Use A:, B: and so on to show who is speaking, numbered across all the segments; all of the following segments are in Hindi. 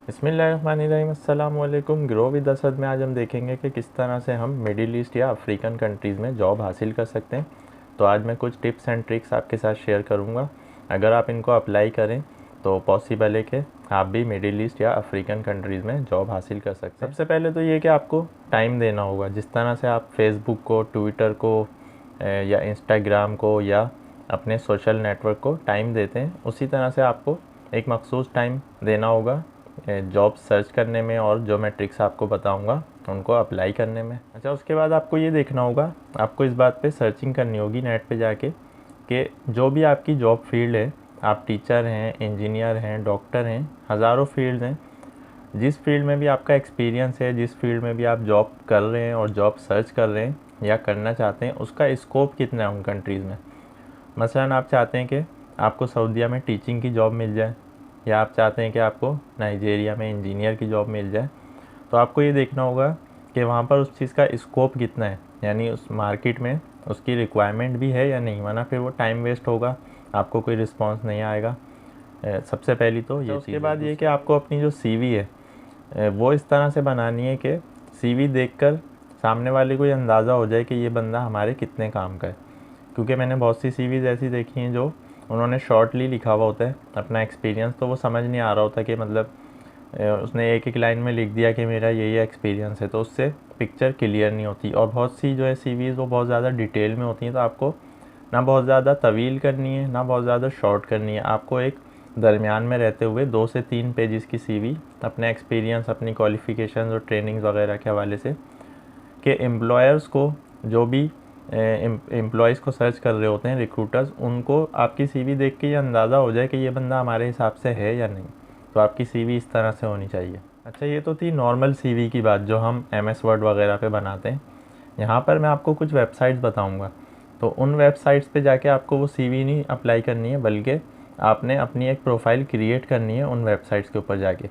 A: बिस्मिल्लाहिर्रहमानिर्रहीम अस्सलाम वालेकुम। ग्रो विद असद में आज हम देखेंगे कि किस तरह से हम मिडिल ईस्ट या अफ्रीकन कंट्रीज़ में जॉब हासिल कर सकते हैं। तो आज मैं कुछ टिप्स एंड ट्रिक्स आपके साथ शेयर करूंगा। अगर आप इनको अप्लाई करें तो पॉसिबल है कि आप भी मिडिल ईस्ट या अफ्रीकन कंट्रीज़ में जॉब हासिल कर सकते हैं। सबसे पहले तो ये कि आपको टाइम देना होगा। जिस तरह से आप फेसबुक को, ट्विटर को या इंस्टाग्राम को या अपने सोशल नेटवर्क को टाइम देते हैं, उसी तरह से आपको एक मखसूस टाइम देना होगा जॉब सर्च करने में और जो मैं ट्रिक्स आपको बताऊंगा उनको अप्लाई करने में। अच्छा, उसके बाद आपको ये देखना होगा, आपको इस बात पे सर्चिंग करनी होगी नेट पे जाके कि जो भी आपकी जॉब फील्ड है, आप टीचर हैं, इंजीनियर हैं, डॉक्टर हैं, हज़ारों फील्ड हैं, जिस फील्ड में भी आपका एक्सपीरियंस है, जिस फील्ड में भी आप जॉब कर रहे हैं और जॉब सर्च कर रहे हैं या करना चाहते हैं, उसका स्कोप कितना है उन कंट्रीज़ में। मसलन आप चाहते हैं कि आपको सऊदीया में टीचिंग की जॉब मिल जाए, या आप चाहते हैं कि आपको नाइजीरिया में इंजीनियर की जॉब मिल जाए, तो आपको ये देखना होगा कि वहाँ पर उस चीज़ का स्कोप कितना है, यानी उस मार्केट में उसकी रिक्वायरमेंट भी है या नहीं, वरना फिर वो टाइम वेस्ट होगा, आपको कोई रिस्पांस नहीं आएगा। सबसे पहली तो ये। उसके बाद ये कि आपको अपनी जो सीवी है वो इस तरह से बनानी है कि सीवी देखकर सामने वाले को ये अंदाज़ा हो जाए कि ये बंदा हमारे कितने काम का है। क्योंकि मैंने बहुत सी सीवीज़ ऐसी देखी हैं जो उन्होंने शॉर्टली लिखा हुआ होता है अपना एक्सपीरियंस, तो वो समझ नहीं आ रहा होता कि मतलब उसने एक एक लाइन में लिख दिया कि मेरा ये एक्सपीरियंस है, तो उससे पिक्चर क्लियर नहीं होती। और बहुत सी जो है सीवीज़ वो बहुत ज़्यादा डिटेल में होती हैं, तो आपको ना बहुत ज़्यादा तवील करनी है ना बहुत ज़्यादा शॉर्ट करनी है। आपको एक दरमियान में रहते हुए 2 से 3 पेजेस की सीवी अपने एक्सपीरियंस, अपनी क्वालिफ़िकेशन और ट्रेनिंग्स वगैरह के हवाले से कि एम्प्लॉयर्स को, जो भी एम्प्लॉयज़ को सर्च कर रहे होते हैं रिक्रूटर्स, उनको आपकी सीवी देख के ये अंदाज़ा हो जाए कि ये बंदा हमारे हिसाब से है या नहीं। तो आपकी सीवी इस तरह से होनी चाहिए। अच्छा, ये तो थी नॉर्मल सीवी की बात जो हम MS वर्ड वगैरह पे बनाते हैं। यहाँ पर मैं आपको कुछ वेबसाइट्स बताऊँगा, तो उन वेबसाइट्स पे जाके आपको वो सीवी नहीं अप्लाई करनी है, बल्कि आपने अपनी एक प्रोफाइल क्रिएट करनी है उन वेबसाइट्स के ऊपर जाके।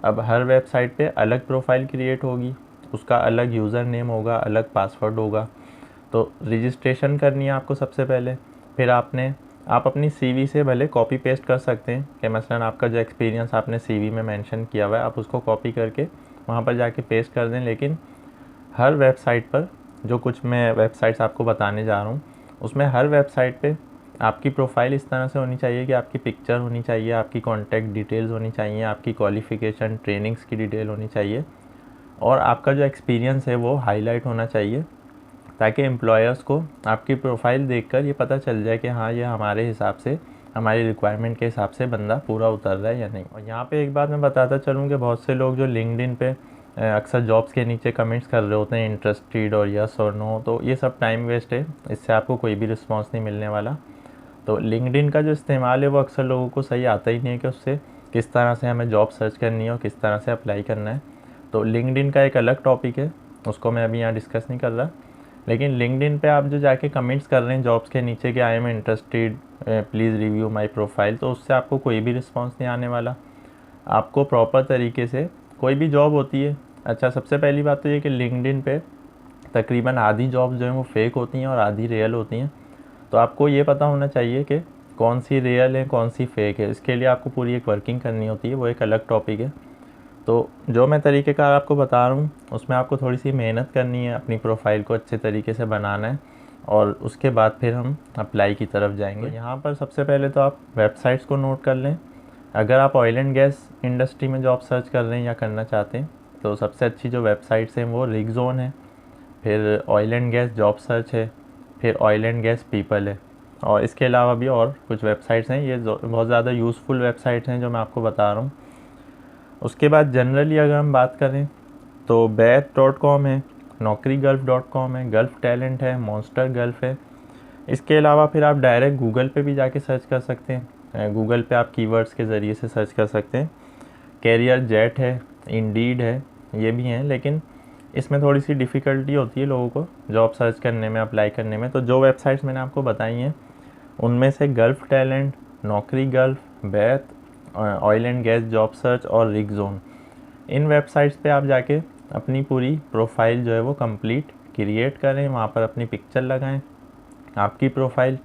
A: अब हर वेबसाइट पे अलग प्रोफाइल क्रिएट होगी, उसका अलग यूज़र नेम होगा, अलग पासवर्ड होगा। तो रजिस्ट्रेशन करनी है आपको सबसे पहले। फिर आप अपनी सीवी से भले कॉपी पेस्ट कर सकते हैं कि मसलन आपका जो एक्सपीरियंस आपने सीवी में मेंशन किया हुआ है, आप उसको कॉपी करके वहाँ पर जाके पेस्ट कर दें। लेकिन हर वेबसाइट पर, जो कुछ मैं वेबसाइट्स आपको बताने जा रहा हूँ, उसमें हर वेबसाइट पे आपकी प्रोफाइल इस तरह से होनी चाहिए कि आपकी पिक्चर होनी चाहिए, आपकी कॉन्टैक्ट डिटेल्स होनी चाहिए, आपकी क्वालिफ़िकेशन, ट्रेनिंग्स की डिटेल होनी चाहिए, और आपका जो एक्सपीरियंस है वो हाईलाइट होना चाहिए, ताकि एम्प्लॉयर्स को आपकी प्रोफाइल देखकर ये पता चल जाए कि हाँ, ये हमारे हिसाब से, हमारी रिक्वायरमेंट के हिसाब से बंदा पूरा उतर रहा है या नहीं। और यहाँ पे एक बात मैं बताता चलूँ कि बहुत से लोग जो लिंक्डइन पे अक्सर जॉब्स के नीचे कमेंट्स कर रहे होते हैं इंटरेस्टेड और यस और नो, तो ये सब टाइम वेस्ट है, इससे आपको कोई भी रिस्पॉन्स नहीं मिलने वाला। तो लिंक्डइन का जो इस्तेमाल है वो अक्सर लोगों को सही आता ही नहीं है कि उससे किस तरह से हमें जॉब सर्च करनी है और किस तरह से अप्लाई करना है। तो लिंक्डइन का एक अलग टॉपिक है, उसको मैं अभी यहाँ डिस्कस नहीं कर रहा। लेकिन लिंक्डइन पे आप जो जाके कमेंट्स कर रहे हैं जॉब्स के नीचे कि I am interested, please review my profile, तो उससे आपको कोई भी रिस्पांस नहीं आने वाला। आपको प्रॉपर तरीके से कोई भी जॉब होती है। अच्छा, सबसे पहली बात तो ये कि लिंक्डइन पे तकरीबन आधी जॉब्स जो हैं वो फेक होती हैं और आधी रियल होती हैं। तो आपको ये पता होना चाहिए कि कौन सी रियल है, कौन सी फ़ेक है। इसके लिए आपको पूरी एक वर्किंग करनी होती है, वो एक अलग टॉपिक है। तो जो मैं तरीक़ेकार आपको बता रहा हूँ उसमें आपको थोड़ी सी मेहनत करनी है, अपनी प्रोफाइल को अच्छे तरीके से बनाना है, और उसके बाद फिर हम अप्लाई की तरफ जाएंगे। तो यहाँ पर सबसे पहले तो आप वेबसाइट्स को नोट कर लें। अगर आप ऑयल एंड गैस इंडस्ट्री में जॉब सर्च कर रहे हैं या करना चाहते हैं, तो सबसे अच्छी जो वेबसाइट्स हैं वो रिगज़ोन है, फिर oil and gas job search है, फिर ऑयल एंड गैस पीपल है, और इसके अलावा भी और कुछ वेबसाइट्स हैं। ये बहुत ज़्यादा यूज़फुल वेबसाइट्स हैं जो मैं आपको बता रहा हूँ। उसके बाद जनरली अगर हम बात करें तो बैथ.com है, नौकरीगल्फ.com है, गल्फ टैलेंट है, मॉन्स्टर गल्फ है। इसके अलावा फिर आप डायरेक्ट गूगल पे भी जाके सर्च कर सकते हैं। गूगल पे आप कीवर्ड्स के ज़रिए से सर्च कर सकते हैं। कैरियर जेट है, इंडीड है, ये भी हैं, लेकिन इसमें थोड़ी सी डिफ़िकल्टी होती है लोगों को जॉब सर्च करने में, अप्लाई करने में। तो जो वेबसाइट्स मैंने आपको बताई हैं उनमें से Gulf Talent, Naukri Gulf, Bayt, oil and gas job search और रिगज़ोन, इन वेबसाइट्स पे आप जाके अपनी पूरी प्रोफाइल जो है वो कंप्लीट क्रिएट करें, वहाँ पर अपनी पिक्चर लगाएं। आपकी प्रोफाइल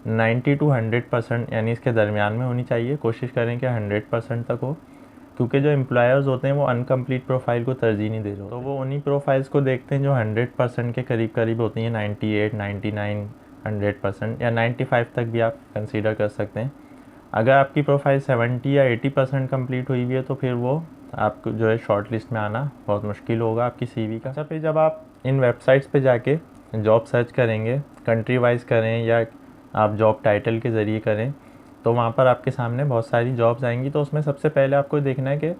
A: 90 to 100% यानी इसके दरमियान में होनी चाहिए, कोशिश करें कि 100% तक हो। क्योंकि जो एम्प्लॉयर्स होते हैं वो अनकम्प्लीट प्रोफाइल को तरजीह नहीं दे रहे, तो वो उन्हीं प्रोफाइल्स को देखते हैं जो 100% के करीब करीब होती हैं, 98, 99, 100% या 95 तक भी आप कंसीडर कर सकते हैं। अगर आपकी प्रोफाइल 70 या 80% कम्प्लीट हुई हुई है तो फिर वो आपको जो है शॉर्ट लिस्ट में आना बहुत मुश्किल होगा आपकी CV का। अच्छा, फिर जब आप इन वेबसाइट्स पे जाके जॉब सर्च करेंगे, कंट्री वाइज करें या आप जॉब टाइटल के ज़रिए करें, तो वहाँ पर आपके सामने बहुत सारी जॉब्स आएंगी। तो उसमें सबसे पहले आपको देखना है कि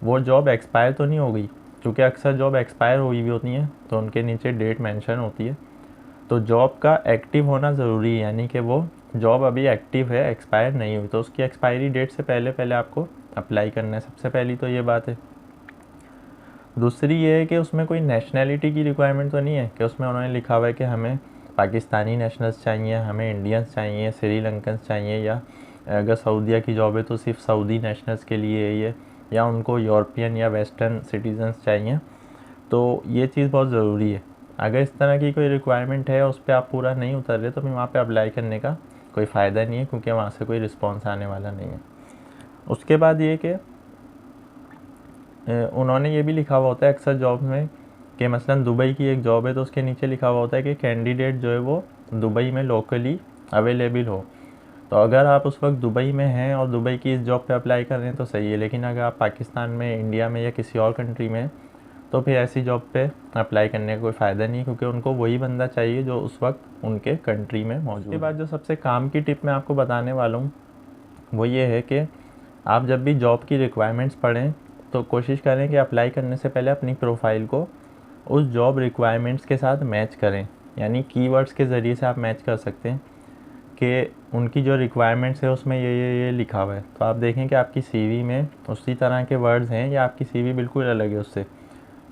A: वो जॉब एक्सपायर तो नहीं हो गई, क्योंकि अक्सर जॉब एक्सपायर हुई हुई होती हैं तो उनके नीचे डेट मेंशन होती है। तो जॉब का एक्टिव होना ज़रूरी है, यानी कि वो जॉब अभी एक्टिव है, एक्सपायर नहीं हुई, तो उसकी एक्सपायरी डेट से पहले पहले आपको अप्लाई करना है। सबसे पहली तो ये बात है। दूसरी ये है कि उसमें कोई नेशनैलिटी की रिक्वायरमेंट तो नहीं है कि उसमें उन्होंने लिखा हुआ है कि हमें पाकिस्तानी नेशनल्स चाहिए, हमें इंडियंस चाहिए, श्रीलंकन्स चाहिए, या अगर सऊदीया की जॉब है तो सिर्फ सऊदी नेशनल्स के लिए है ये, या उनको यूरोपियन या वेस्टर्न सिटीजन्स चाहिए। तो ये चीज़ बहुत ज़रूरी है। अगर इस तरह की कोई रिक्वायरमेंट है उस पर आप पूरा नहीं उतर रहे तो फिर वहाँ पे अप्लाई करने का कोई फ़ायदा नहीं है, क्योंकि वहाँ से कोई रिस्पॉन्स आने वाला नहीं है। उसके बाद ये कि उन्होंने ये भी लिखा हुआ होता है अक्सर जॉब में कि मसलन दुबई की एक जॉब है तो उसके नीचे लिखा हुआ होता है कि कैंडिडेट जो है वो दुबई में लोकली अवेलेबल हो। तो अगर आप उस वक्त दुबई में हैं और दुबई की इस जॉब पे अप्लाई कर रहे हैं तो सही है, लेकिन अगर आप पाकिस्तान में, इंडिया में या किसी और कंट्री में तो फिर ऐसी जॉब पे अप्लाई करने का कोई फ़ायदा नहीं, क्योंकि उनको वही बंदा चाहिए जो उस वक्त उनके कंट्री में मौजूद है। उसके बाद जो सबसे काम की टिप मैं आपको बताने वाला हूँ वो ये है कि आप जब भी जॉब की रिक्वायरमेंट्स पढ़ें तो कोशिश करें कि अप्लाई करने से पहले अपनी प्रोफाइल को उस जॉब रिक्वायरमेंट्स के साथ मैच करें। यानी कीवर्ड्स के ज़रिए से आप मैच कर सकते हैं कि उनकी जो रिक्वायरमेंट्स है उसमें ये लिखा हुआ है, तो आप देखें कि आपकी CV में उसी तरह के वर्ड्स हैं या आपकी CV बिल्कुल अलग है उससे।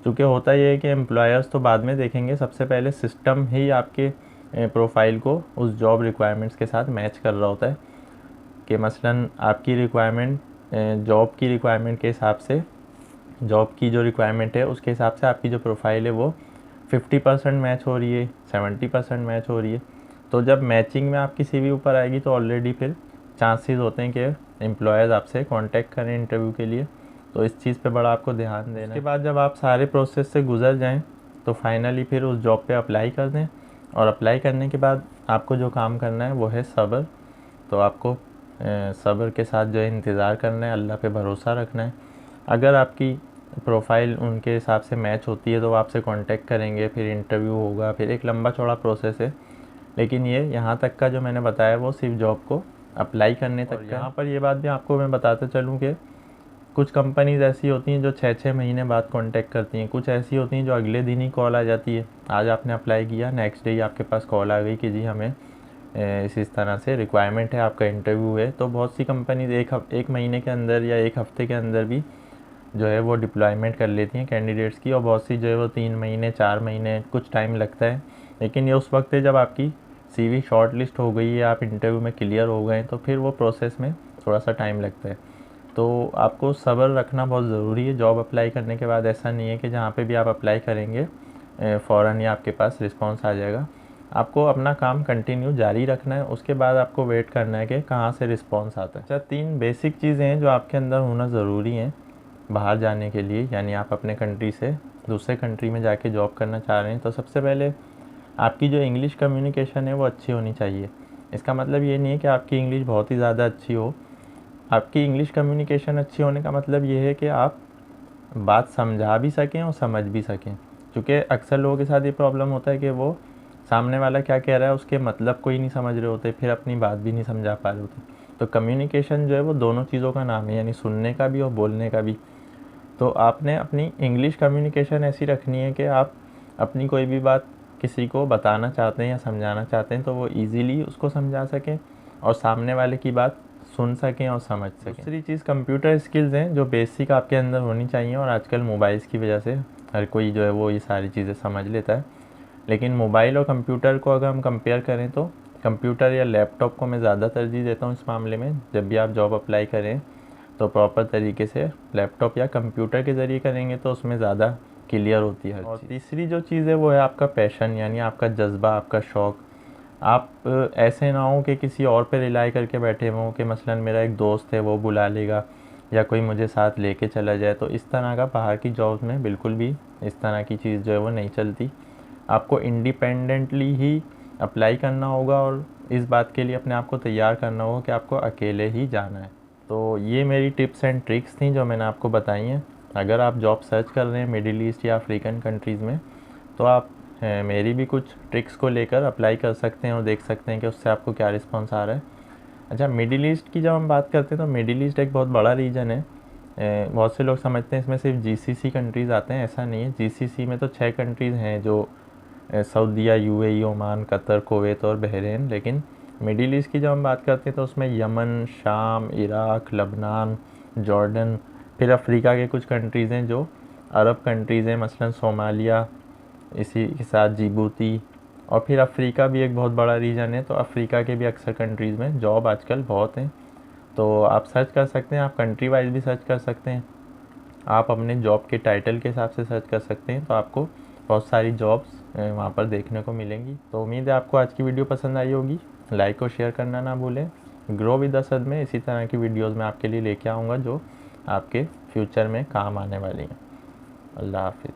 A: क्योंकि होता ये है कि एम्प्लॉयर्स तो बाद में देखेंगे, सबसे पहले सिस्टम ही आपके प्रोफाइल को उस जॉब रिक्वायरमेंट्स के साथ मैच कर रहा होता है कि मसलन आपकी रिक्वायरमेंट जॉब की रिक्वायरमेंट के हिसाब से, जॉब की जो रिक्वायरमेंट है उसके हिसाब से आपकी जो प्रोफाइल है वो 50% मैच हो रही है, 70% मैच हो रही है। तो जब मैचिंग में आपकी CV ऊपर आएगी तो ऑलरेडी फिर चांसेस होते हैं कि एम्प्लॉयर्स आपसे कांटेक्ट करें इंटरव्यू के लिए। तो इस चीज़ पे बड़ा आपको ध्यान देना है। उसके बाद जब आप सारे प्रोसेस से गुजर जाएं तो फाइनली फिर उस जॉब पे अप्लाई कर दें, और अप्लाई करने के बाद आपको जो काम करना है वो है सब्र। तो आपको सब्र के साथ जो है इंतज़ार करना है, अल्लाह पे भरोसा रखना है। अगर आपकी प्रोफाइल उनके हिसाब से मैच होती है तो वो आपसे कांटेक्ट करेंगे, फिर इंटरव्यू होगा, फिर एक लंबा चौड़ा प्रोसेस है। लेकिन ये यहाँ तक का जो मैंने बताया वो सिर्फ जॉब को अप्लाई करने तक का। यहाँ पर ये बात भी आपको मैं बताता चलूँ कि कुछ कंपनीज़ ऐसी होती हैं जो 6-6 महीने बाद कांटेक्ट करती हैं, कुछ ऐसी होती हैं जो अगले दिन ही कॉल आ जाती है। आज आपने अप्लाई किया, नेक्स्ट डे ही आपके पास कॉल आ गई कि जी हमें इस तरह से रिक्वायरमेंट है, आपका इंटरव्यू है। तो बहुत सी कंपनीज़ एक महीने के अंदर या एक हफ़्ते के अंदर भी जो है वो डिप्लॉयमेंट कर लेती हैं कैंडिडेट्स की, और बहुत सी जो है वो 3 महीने 4 महीने कुछ टाइम लगता है। लेकिन ये उस वक्त है जब आपकी CV शॉर्ट लिस्ट हो गई है, आप इंटरव्यू में क्लियर हो गए, तो फिर वो प्रोसेस में थोड़ा सा टाइम लगता है। तो आपको सब्र रखना बहुत ज़रूरी है जॉब अप्लाई करने के बाद। ऐसा नहीं है कि जहाँ पे भी आप अप्लाई करेंगे फ़ौरन ही आपके पास रिस्पांस आ जाएगा। आपको अपना काम कंटिन्यू जारी रखना है, उसके बाद आपको वेट करना है कि कहाँ से रिस्पांस आता है। अच्छा, 3 बेसिक चीज़ें हैं जो आपके अंदर होना ज़रूरी हैं बाहर जाने के लिए, यानी आप अपने कंट्री से दूसरे कंट्री में जाके जॉब करना चाह रहे हैं। तो सबसे पहले आपकी जो इंग्लिश कम्युनिकेशन है वो अच्छी होनी चाहिए। इसका मतलब ये नहीं है कि आपकी इंग्लिश बहुत ही ज़्यादा अच्छी हो। आपकी इंग्लिश कम्युनिकेशन अच्छी होने का मतलब ये है कि आप बात समझा भी सकें और समझ भी सकें। क्योंकि अक्सर लोगों के साथ ये प्रॉब्लम होता है कि वो सामने वाला क्या कह रहा है उसके मतलब को ही नहीं समझ रहे होते, फिर अपनी बात भी नहीं समझा पा रहे होते। तो कम्युनिकेशन जो है वो दोनों चीज़ों का नाम है, यानी सुनने का भी और बोलने का भी। तो आपने अपनी इंग्लिश कम्युनिकेशन ऐसी रखनी है कि आप अपनी कोई भी बात किसी को बताना चाहते हैं या समझाना चाहते हैं तो वो इजीली उसको समझा सकें और सामने वाले की बात सुन सकें और समझ सकें। दूसरी चीज़ कंप्यूटर स्किल्स हैं जो बेसिक आपके अंदर होनी चाहिए, और आजकल मोबाइल्स की वजह से हर कोई जो है वो ये सारी चीज़ें समझ लेता है। लेकिन मोबाइल और कंप्यूटर को अगर हम कंपेयर करें तो कंप्यूटर या लैपटॉप को मैं ज़्यादा तरजीह देता हूँ इस मामले में। जब भी आप जॉब अप्लाई करें तो प्रॉपर तरीके से लैपटॉप या कंप्यूटर के ज़रिए करेंगे तो उसमें ज़्यादा क्लियर होती है। और तीसरी जो चीज़ है वो है आपका पैशन, यानी आपका जज्बा, आपका शौक़। आप ऐसे ना हो कि किसी और पे रिलाई करके बैठे हों कि मसलन मेरा एक दोस्त है वो बुला लेगा या कोई मुझे साथ लेके चला जाए। तो इस तरह का बाहर की जॉब्स में बिल्कुल भी इस तरह की चीज़ जो है वो नहीं चलती। आपको इंडिपेंडेंटली ही अप्लाई करना होगा और इस बात के लिए अपने आप को तैयार करना होगा कि आपको अकेले ही जाना है। तो ये मेरी टिप्स एंड ट्रिक्स थी जो मैंने आपको बताई हैं। अगर आप जॉब सर्च कर रहे हैं मिडिल ईस्ट या अफ्रीकन कंट्रीज़ में, तो आप मेरी भी कुछ ट्रिक्स को लेकर अप्लाई कर सकते हैं और देख सकते हैं कि उससे आपको क्या रिस्पॉन्स आ रहा है। अच्छा, मिडिल ईस्ट की जब हम बात करते हैं तो मिडिल ईस्ट एक बहुत बड़ा रीजन है। बहुत से लोग समझते हैं इसमें सिर्फ जीसीसी कंट्रीज़ आते हैं, ऐसा नहीं है। जीसीसी में तो 6 कंट्रीज़ हैं जो सऊदीया, यूएई, ओमान, कतर, कुवैत और बहरीन। लेकिन मिडिल ईस्ट की जब हम बात करते हैं तो उसमें यमन, शाम, इराक, लबनान, जॉर्डन, फिर अफ्रीका के कुछ कंट्रीज़ हैं जो अरब कंट्रीज़ हैं, मसलन सोमालिया, इसी के साथ जिबूती, और फिर अफ्रीका भी एक बहुत बड़ा रीजन है। तो अफ्रीका के भी अक्सर कंट्रीज़ में जॉब आजकल बहुत हैं। तो आप सर्च कर सकते हैं, आप कंट्री वाइज भी सर्च कर सकते हैं, आप अपने जॉब के टाइटल के हिसाब से सर्च कर सकते हैं। तो आपको बहुत सारी जॉब्स वहाँ पर देखने को मिलेंगी। तो उम्मीद है आपको आज की वीडियो पसंद आई होगी। लाइक और शेयर करना ना भूलें। ग्रो विद असद में इसी तरह की वीडियोस मैं आपके लिए लेके आऊँगा जो आपके फ्यूचर में काम आने वाली हैं। अल्लाह हाफिज़।